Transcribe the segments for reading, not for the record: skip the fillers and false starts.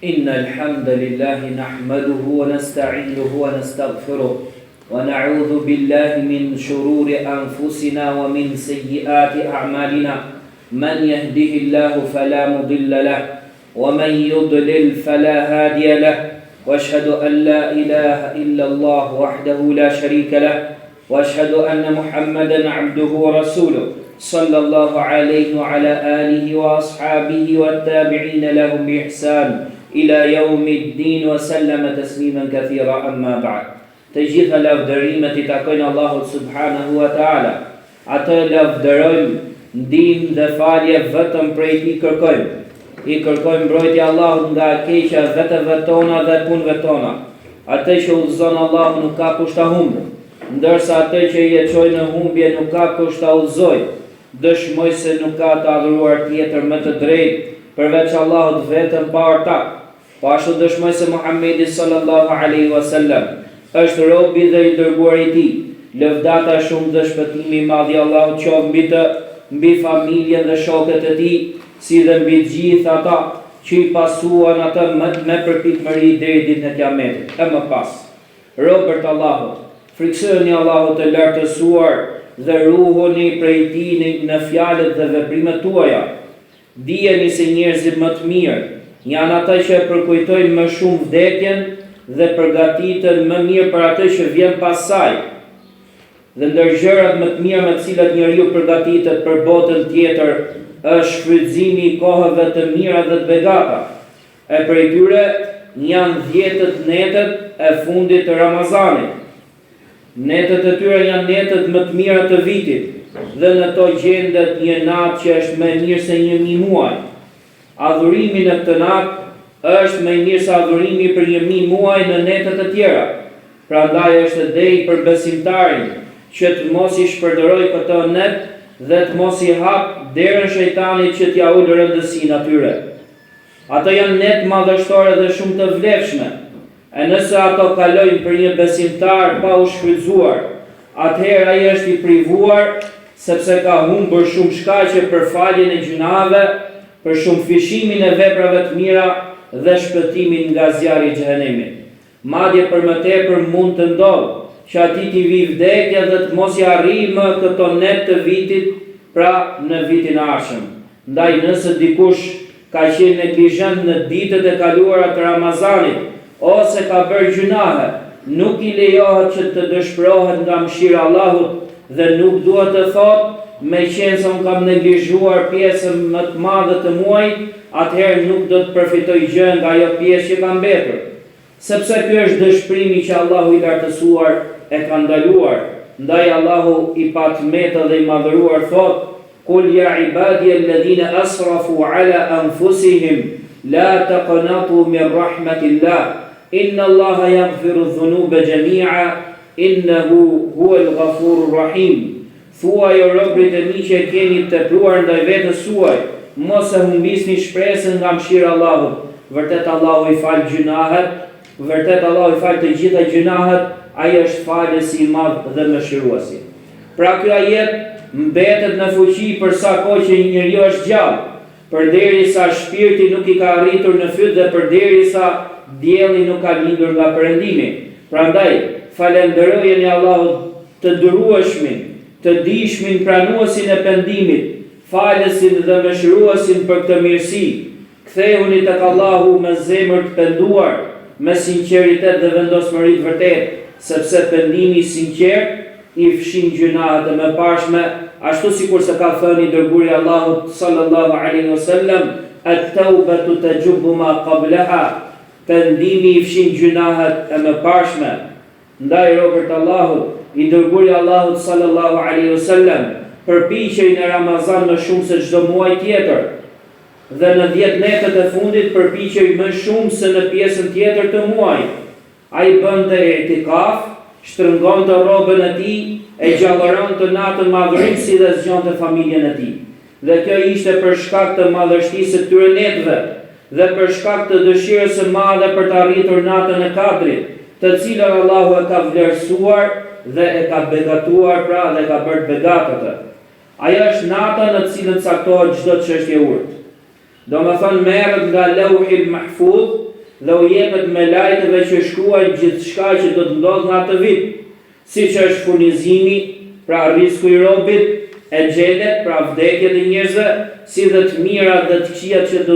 إن الحمد لله نحمده ونستعينه ونستغفره ونعوذ بالله من شرور أنفسنا ومن سيئات أعمالنا من يهده الله فلا مضل له ومن يضلل فلا هادي له واشهد أن لا إله إلا الله وحده لا شريك له واشهد أن محمدا عبده ورسوله صلى الله عليه وعلى آله وأصحابه والتابعين لهم بإحسان إلى يوم الدين وسلم تسليما كثيرا أما بعد. Të gjitha lavdërimet I takojnë Allahut subhanahu wa ta'ala. Atë lavdërojmë, ndihmë dhe falje vetëm prej Tij kërkojmë. I kërkojmë mbrojtje Allahut nga keqja vetëve tona dhe punëve tona. Atë që udhëzon Allahu nuk ka kusht ta humbë, ndërsa atë që I çojë në humbje nuk ka kusht ta udhëzojë. Dëshmoj se nuk ka të adhuruar tjetër më të drejtë përveç Allahut vetëm pa ortak. Po ashtu dëshmoj se Muhamedi sallallahu alaihi wasallam është robi dhe I dërguar I Tij. Lëvdata shumë dhe shpëtimi I madh I Allahut qoftë mbi të, mbi familjen dhe shokët e Tij, si dhe mbi të gjithë ata që I pasuan atë me përpikmëri deri ditën e Kiametit. E më pas, robërt Allahut, friksoni Allahut të lartësuar dhe ruhuni prej Tij në fjalët dhe veprimet tuaja. Dijeni se njerëzit më të mirë janë ata që përkujtojnë më shumë vdekjen dhe përgatiten më mirë për atë që vjen pas saj. Dhe ndër gjërat më të mira me të cilat njeriu përgatitet për botën tjetër është shfrytëzimi I kohëve të mira dhe të begata. E prej tyre janë 10 netët e fundit të Ramazanit. Netët e tyre janë netët më të mira të vitit dhe në to gjendet një natë që është më mirë se 1000 muaj. Adhurimi në këtë natë është më mirë se adhurimi për 1000 muaj në netët e tjera. Prandaj është drejt për besimtarin që të mos I shpërdorej këtë net dhe të mos I hap derën shejtanit që t'ja ulë rëndësinë atyre. Ato janë net madhështore dhe shumë të vlefshme. E nëse ato kalojnë për një besimtar pa u shfrytzuar, atëherë ai është I privuar sepse ka humbur shumë shkaqe për faljen e gjunave, për shumë fishimin e veprave të mira dhe shpëtimin nga zjarri I xhenemit. Madje për më tepër mund të ndodhë që atij t'i vi vdekja dhe të mos I arrijë më këto net të vitit, pra në vitin e ardhshëm. Ndaj nëse dikush ka qenë neglizhent në ditët e kaluara të Ramazanit ose ka bërë gjunahe, nuk I lejohet që të dëshpërohet nga mëshira e Allahut dhe nuk duhet të thotë me qenë se unë kam neglizhuar pjesën më të madhe të muajit, atëherë nuk do të përfitoj gjë nga ajo pjesë që ka mbetur. Sepse ky është dëshpërimi që Allahu I lartësuar e ka ndaluar. Ndaj Allahu I patmetë dhe I madhëruar thotë: "Kul ya ibadi alladhina asrafu ala anfusihim la taqnatu min rahmatillah inna Allaha yaghfiru dhunuba jami'a innahu huwal ghafurur rahim." Thuaj o robërit e mi që keni të tepruar ndaj vetes suaj, mos e humbisni shpresën nga mëshira e Allahut. Vërtet Allahu I fal gjunahet, vërtet Allahu I fal të gjitha gjunahet, ai është falësi I madh dhe mëshiruesi. Pra ky ajet mbetet në fuqi për sa kohë që një njeriu është gjallë, përderisa shpirti nuk I ka arritur në fyt dhe përderisa dielli nuk ka lindur nga perëndimi. Prandaj falenderojeni Allahut të durueshmin, të dishmin pranuesin e pendimit, falësin dhe mëshiruesin për këtë mirësi. Kthehuni tek Allahu me zemër të penduar, me sinqeritet dhe vendosmëri të vërtetë, sepse pendimi I sinqert I fshin gjunahet e mëparshme, ashtu sikur se ka thënë I dërguari I Allahut sallallahu alaihi wasallam: "At-taubatu tajubbu ma qablaha." Pendimi I fshin gjunahet e mëparshme. Ndaj robërt Allahut, I dërguari I Allahut sallallahu alaihi wasallam përpiqej në Ramazan më shumë se çdo muaj tjetër. Dhe në 10 netët e fundit përpiqej më shumë se në pjesën tjetër të muajit. Ai bënte itikaf, shtrëngonte rrobën e tij, e gjallëronte natën madhërimsi dhe zgjonte familjen e tij. Dhe kjo ishte për shkak të madhështisë së këtyre netëve dhe për shkak të dëshirës së madhe për të arritur natën e Kadrit, të cilën Allahu e ka vlerësuar dhe e ka begatuar, pra dhe ka bërë begatët. Ajo është nata në cilën caktohet çdo çështje urtë. Do me thënë merret nga Lauhil Mahfudh dhe u jepet me lajtëve që shkruajnë gjithçka që do të ndodhë nga atë vit, siç është furnizimi, pra risku i robit, e gjelet, pra vdekjet e njerëzve, si dhe të mirat dhe të këqijat që do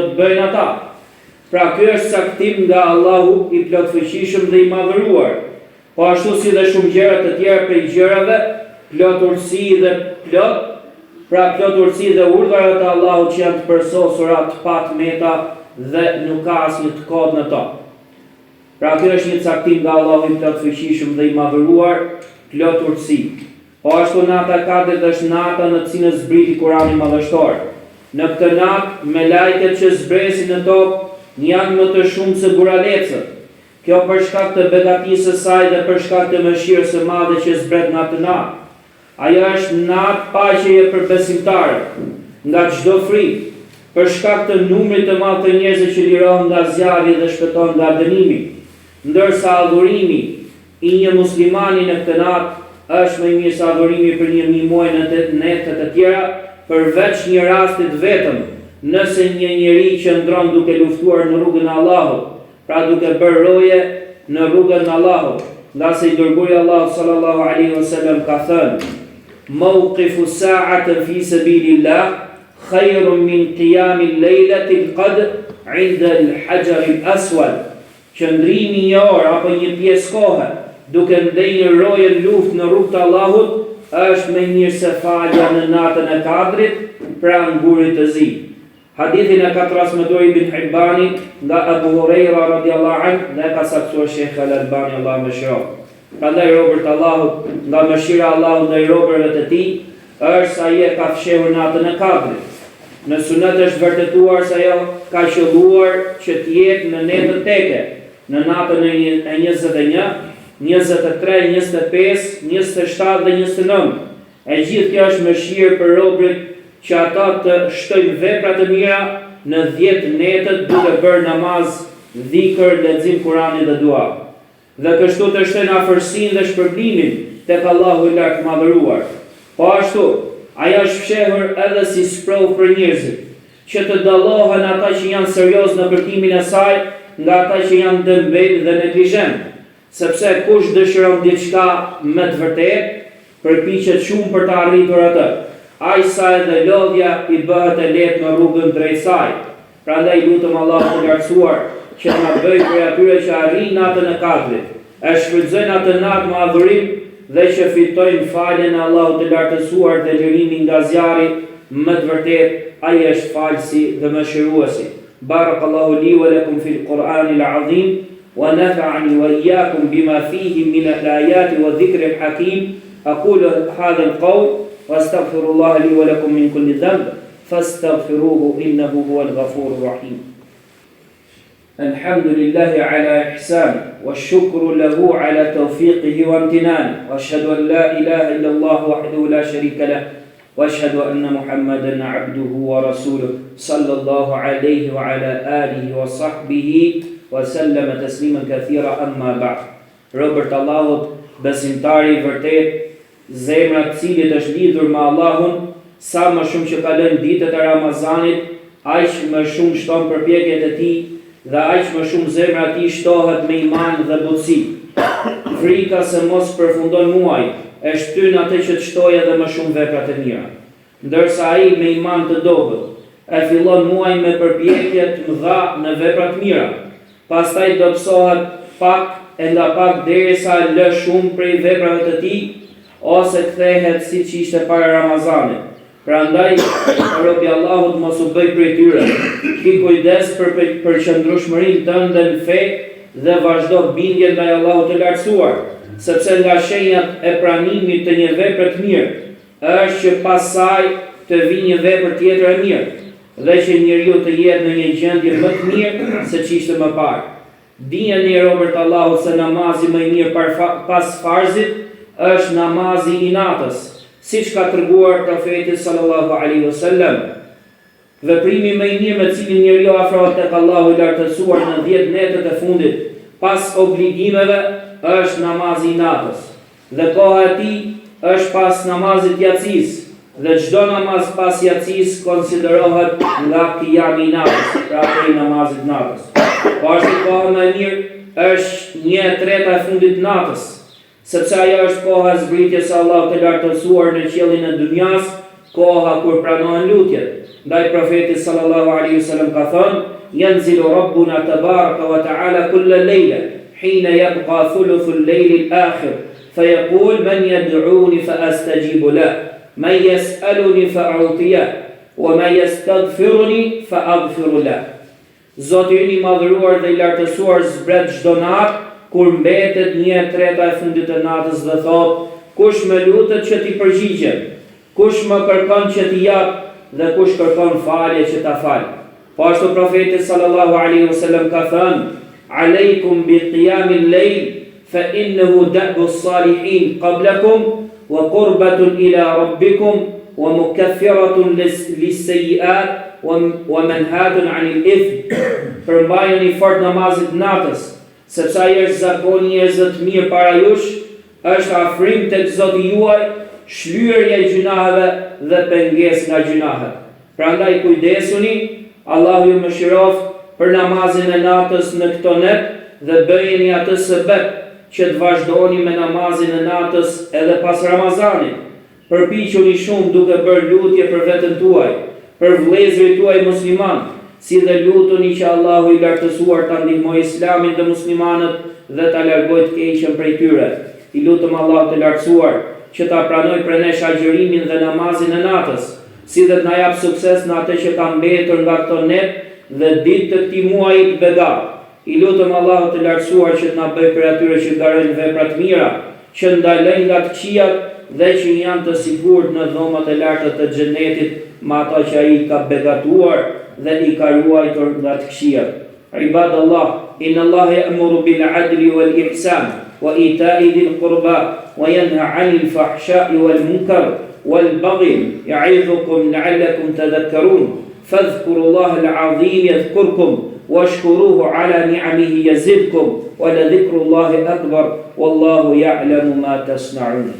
të bëjnë ata. Pra ky është saktim nga Allahu i plotfuqishëm dhe i madhëruar. Po ashtu si dhe shumë gjëra të tjera prej gjërave, plot urtësi dhe urdhrat e Allahut që janë të përsosura, të patmeta dhe nuk ka asnjë të kodë në to. Pra kjo është një caktim nga Allahu i plotfuqishëm dhe i madhëruar, plot urtësi. Po ashtu nata e katërt është nata në cilën zbriti Kurani madhështor. Në këtë natë me lajket që zbresin në tokë janë më të shumë se buralecët. Kjo për shkak të begatisë së saj dhe për shkak të mëshirës së madhe që zbret në atë natë. Ajo është natë paqeje për besimtarët nga çdo frikë, për shkak të numrit të madh të njerëzve që lirohen nga zjarri dhe shpëtohen nga dënimi. Ndërsa adhurimi i një muslimani në këtë natë është më i mirë se adhurimi për 1000 muaj në netët e tjera, përveç një rastit vetëm, nëse një njeri që ndron duke luftuar në rrugën e Allahut, pra duke bërë roje në rrugën e Allahut, nga se i dërguari Allahu sallallahu alaihi wasallam ka thënë: "Mawqifu sa'atin fi sabilillah khayrun min qiyamil laylatil qadr 'inda al-hajar al-aswad." Qëndrimi një orë apo një pjesë kohe duke ndenjë roje luftë në rrugën e Allahut është më mirë se falja në natën e katërt pranë gurit të zi. Hadithin e ka transmetuar Ibn Hibbani nga Abu Huraira radhiyallahu anhu dhe ka saktuar Sheikh Al-Albani Allahu mëshiroft. Prandaj robërt Allahut, nga mëshira e Allahut ndaj robërve të tij, është se ai e ka fshehur natën e katërt. Në sunet është vërtetuar se ajo ka qelluar që të jetë në netën teke, në natën e 21, 23, 25, 27 dhe 29. E gjithë kjo është mëshirë për robërit që ata të shtojnë vepra të mira në 10 netët duke bërë namaz, dhikr, lexim Kuranit dhe dua. Dhe kështu të shtojnë afërsinë dhe shpërblimin tek Allahu i lartë madhëruar. Po ashtu, ajo është fshehur edhe si sprovë për njerëzit, që të dallohen ata që janë serioz në përtimin e saj nga ata që janë dëmbël dhe neglizhent. Sepse kush dëshiron diçka me të vërtetë, përpiqet shumë për të arritur atë. Aq sa edhe lodhja i bëhet e lehtë në rrugën drejt saj. Prandaj lutem Allahun të lartësuar që na bëj për atyre që arrin natën e katërt, e shfrytëzojnë atë natë me adhurim dhe që fitojnë faljen e Allahut të lartësuar dhe lirimin nga zjarri, më të vërtetë ai është falësi dhe mëshiruesi. Barakallahu li wa lakum fil Qur'anil azim wa nafa'ani wa iyyakum bima fihi min al-ayati wa dhikril hakim. Aqulu hadha al-qawl واستغفر الله لي ولكم من كل ذنب فاستغفروه إنه هو الغفور الرحيم. الحمد لله على إحسانه والشكر له على توفيقه وامتنانه وأشهد أن لا إله إلا الله وحده لا شريك له وأشهد أن محمدا عبده ورسوله صلى الله عليه وعلى آله وصحبه وسلم تسليما كثيرا أما بعد. Robërt Allahut, besimtari vërtet, zemra të cilit është lidhur me Allahun, sa më shumë që kalojnë ditët e Ramazanit, aq më shumë shton përpjekjet e tij dhe aq më shumë zemra e tij shtohet me iman dhe butësi. Frika se mos përfundon muaj e shtyn atë që të shtojë edhe më shumë vepra të mira. Ndërsa ai me iman të dobët e fillon muajin me përpjekje të mëdha në vepra të mira, pastaj dobësohet pak e nga pak derisa lë shumë prej veprave të tij ose kthehet siç ishte para Ramazanit. Prandaj, robi Allahut mos u bëj prej tyre. Ki kujdes për qëndrueshmërinë tënde në fe dhe vazhdo bindjen ndaj Allahut të lartësuar, sepse nga shenjat e pranimit të një vepre të mirë është që pas saj të vijë një vepër tjetër e mirë dhe që njeriu të jetë në një gjendje më të mirë se ç'ishte më parë. Dijeni robërt Allahut se namazi më i mirë pas farzit është namazi i natës, siç ka treguar profeti sallallahu alaihi wasallam. Veprimi më i mirë me cilin njeriu afrohet tek Allahu i lartësuar në 10 netët e fundit pas obligimeve është namazi i natës. Dhe koha e tij është pas namazit yatsis, Dhe çdo namaz pas jacis konsiderohet nga qiyami natës, pra prej namazit natës. Po ashtu koha më e mirë është 1/3 e fundit natës, sepse ajo është koha e zbritjes së Allahut të lartësuar në qiellin e dunjas, koha kur pranohen lutjet. Ndaj profetit sallallahu alaihi wasallam ka thënë: "Yanzilu Rabbuna tabaraka wa ta'ala kulla layla hina yabqa thuluthu al-layl al-akhir fayaqul man yad'uni fa astajibu lahu man yas'aluni fa a'tiyah wa man yastaghfiruni fa aghfiru lahu." Zoti i madhëruar dhe i lartësuar zbret çdo natë kur mbetet 1/3 e fundit të natës dhe thot: kush më lutet që t'i përgjigjem, kush më kërkon që t'i jap dhe kush kërkon falje që ta fal. Po ashtu profeti sallallahu alaihi wasallam ka thënë: "Aleikum bi qiyamil layl fa innahu da'bu as-salihin qablakum wa qurbatun ila rabbikum wa mukaffiratun lis-sayyi'at wa manhatun 'anil ithm." Përmbajeni fort namazit natës, sepse ai është zakoni i njerëzve të mirë para jush, është afrim tek Zoti juaj, shlyerja e gjunaheve dhe pengesë nga gjunahet. Prandaj kujdesuni, Allahu ju mëshiroft për namazin e natës në këto net dhe bëjeni atë sebeb që të vazhdoni me namazin e natës edhe pas Ramazanit. Përpiquni shumë duke bërë lutje për veten tuaj, për vëllezërit tuaj musliman, si dhe lutuni që Allahu i lartësuar ta ndihmojë Islamin dhe muslimanët dhe ta largojë të keqen prej tyre. I lutëm Allahu të lartësuar që ta pranoj për ne agjërimin dhe namazin e natës, si dhe të na jap sukses në atë që ka mbetur nga këto net dhe ditë të këtij muaji të begat. I lutëm Allahu të lartësuar që të na bëjë për atyre që garojnë vepra të mira, që ndalojnë nga të këqijat dhe që janë të sigurt në dhomat e larta të xhenetit me ata që ai ka begatuar dhe i ka ruajtur nga të këqijat. Ibadallah, inna Allaha ya'muru bil 'adli wal ihsan wa ita'i dhil qurba wa yanha 'anil fahsha'i wal munkar wal baghi ya'idhukum la'allakum tadhakkarun. Fadhkurullaha al-'azim yadhkurkum washkuruhu 'ala ni'amihi yazidkum wa la dhikrullahi akbar wallahu ya'lamu ma tasna'un.